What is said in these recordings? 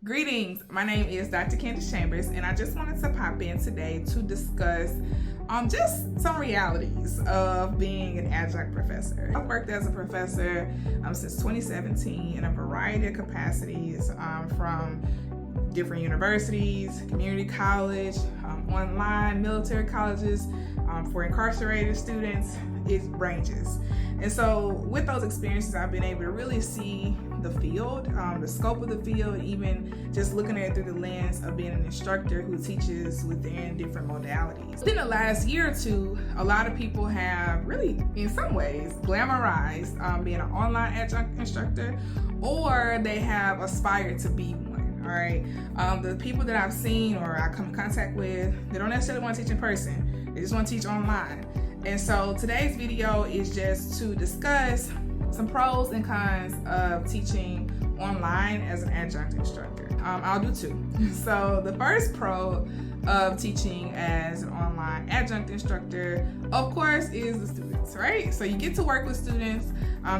Greetings, my name is Dr. Candace Chambers, and I just wanted to pop in today to discuss just some realities of being an adjunct professor. I've worked as a professor since 2017 in a variety of capacities, from different universities, community college, online, military colleges, for incarcerated students. It ranges. And so with those experiences, I've been able to really see the field, the scope of the field, even just looking at it through the lens of being an instructor who teaches within different modalities. In the last year or two, a lot of people have really, in some ways, glamorized being an online adjunct instructor, or they have aspired to be one. All right. The people that I've seen or I come in contact with, they don't necessarily want to teach in person. They just want to teach online. And so today's video is just to discuss some pros and cons of teaching online as an adjunct instructor. I'll do two. So the first pro of teaching as an online adjunct instructor, of course, is the students, right? So you get to work with students.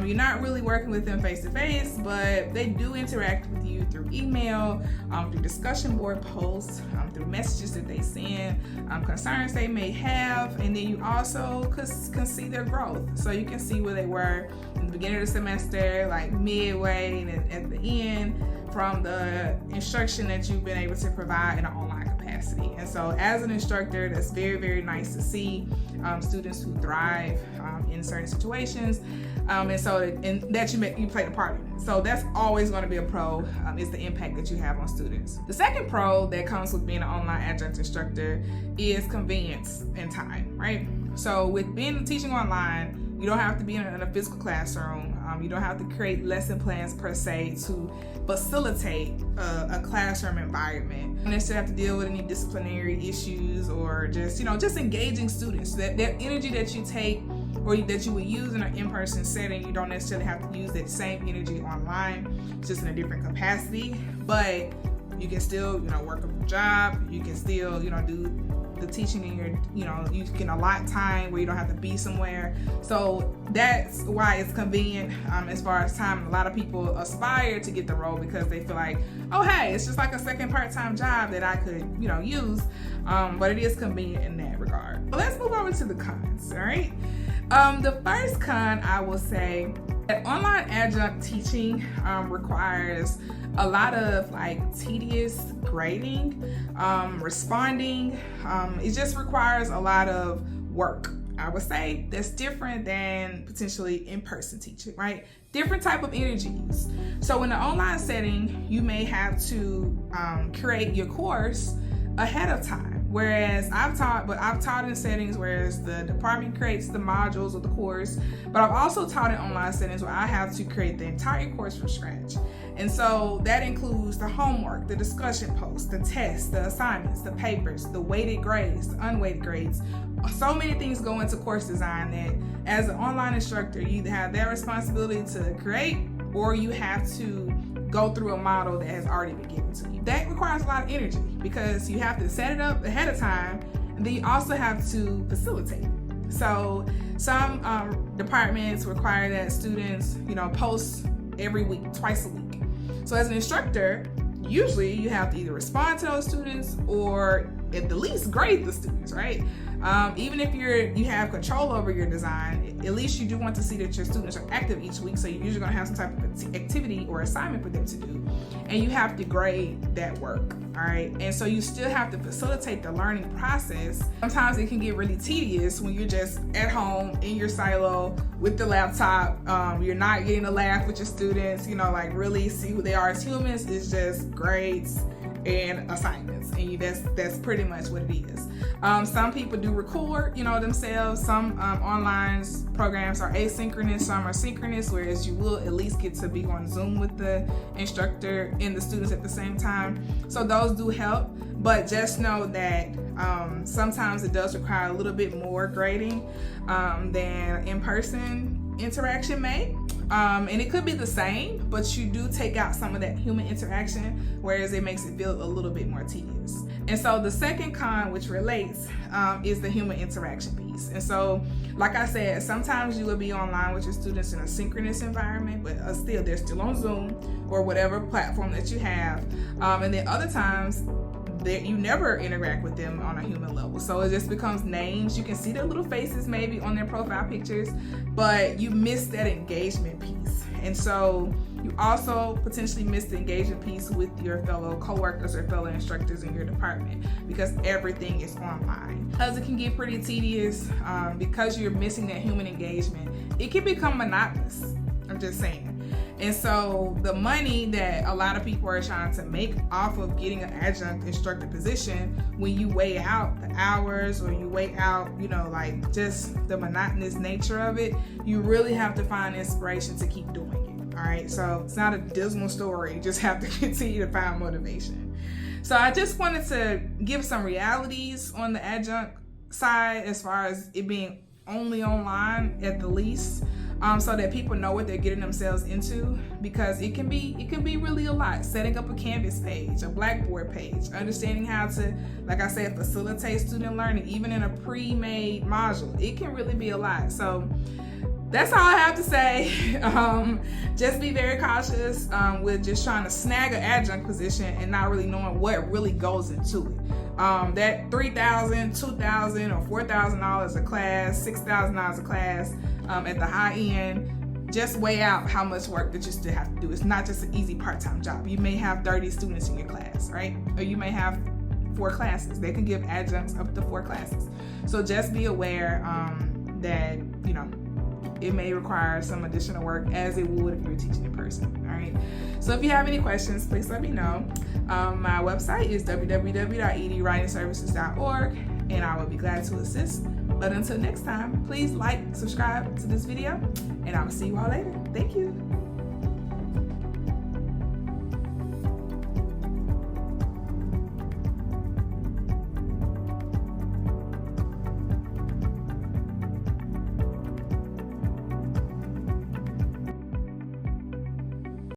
You're not really working with them face to face, but they do interact with you through email, through discussion board posts, through messages that they send, concerns they may have, and then you also can see their growth. So you can see where they were in the beginning of the semester, like midway, and at the end, from the instruction that you've been able to provide in an online capacity. And so as an instructor, that's very, very nice to see students who thrive in certain situations, and that you play a part in it. So that's always going to be a pro, is the impact that you have on students. The second pro that comes with being an online adjunct instructor is convenience and time, right? So with teaching online, you don't have to be in a physical classroom. You don't have to create lesson plans per se to facilitate a classroom environment. You don't necessarily have to deal with any disciplinary issues or just engaging students. That energy that you take or that you would use in an in-person setting, you don't necessarily have to use that same energy online. It's just in a different capacity, but you can still, work a job. You can still, do the teaching in you can allot time where you don't have to be somewhere. So that's why it's convenient as far as time. A lot of people aspire to get the role because they feel like, oh, hey, it's just like a second part-time job that I could, use. But it is convenient in that regard. But let's move over to the cons, all right? The first con, I will say that online adjunct teaching requires a lot of tedious grading, responding. It just requires a lot of work. I would say that's different than potentially in-person teaching, right? Different type of energies. So in the online setting, you may have to create your course ahead of time. Whereas I've taught in settings where the department creates the modules of the course, but I've also taught in online settings where I have to create the entire course from scratch. And so that includes the homework, the discussion posts, the tests, the assignments, the papers, the weighted grades, the unweighted grades. So many things go into course design that as an online instructor, you either have that responsibility to create or you have to go through a model that has already been given to you. That requires a lot of energy because you have to set it up ahead of time, and then you also have to facilitate it. So some departments require that students, post every week, twice a week. So as an instructor, usually you have to either respond to those students or at the least grade the students, right? Even if you have control over your design, at least you do want to see that your students are active each week. So you're usually going to have some type of activity or assignment for them to do, and you have to grade that work. All right, and so you still have to facilitate the learning process. Sometimes it can get really tedious when you're just at home in your silo with the laptop. You're not getting to laugh with your students, really see who they are as humans. It's just grades and assignments, and that's pretty much what it is. Some people do record themselves. Some online programs are asynchronous, some are synchronous, whereas you will at least get to be on Zoom with the instructor and the students at the same time. So those do help, but just know that sometimes it does require a little bit more grading than in-person interaction may. And it could be the same, but you do take out some of that human interaction, whereas it makes it feel a little bit more tedious. And so the second con, which relates, is the human interaction piece. And so, like I said, sometimes you will be online with your students in a synchronous environment, but still, they're still on Zoom or whatever platform that you have. And then other times, you never interact with them on a human level. So it just becomes names. You can see their little faces maybe on their profile pictures, but you miss that engagement piece. And so you also potentially miss the engagement piece with your fellow coworkers or fellow instructors in your department, because everything is online. Because it can get pretty tedious, because you're missing that human engagement, it can become monotonous. I'm just saying. And so the money that a lot of people are trying to make off of getting an adjunct instructor position, when you weigh out the hours or you weigh out, like just the monotonous nature of it, you really have to find inspiration to keep doing it. All right. So it's not a dismal story. You just have to continue to find motivation. So I just wanted to give some realities on the adjunct side as far as it being only online at the least. So that people know what they're getting themselves into, because it can be really a lot. Setting up a Canvas page, a Blackboard page, understanding how to, like I said, facilitate student learning, even in a pre-made module. It can really be a lot. So that's all I have to say. Just be very cautious with just trying to snag an adjunct position and not really knowing what really goes into it. That $3,000, $2,000, or $4,000 a class, $6,000 a class at the high end, just weigh out how much work that you still have to do. It's not just an easy part-time job. You may have 30 students in your class, right? Or you may have 4 classes. They can give adjuncts up to 4 classes. So just be aware that, it may require some additional work, as it would if you were teaching in person. All right. So if you have any questions, please let me know. My website is www.edwritingservices.org, and I will be glad to assist. But until next time, please like, subscribe to this video, and I will see you all later. Thank you.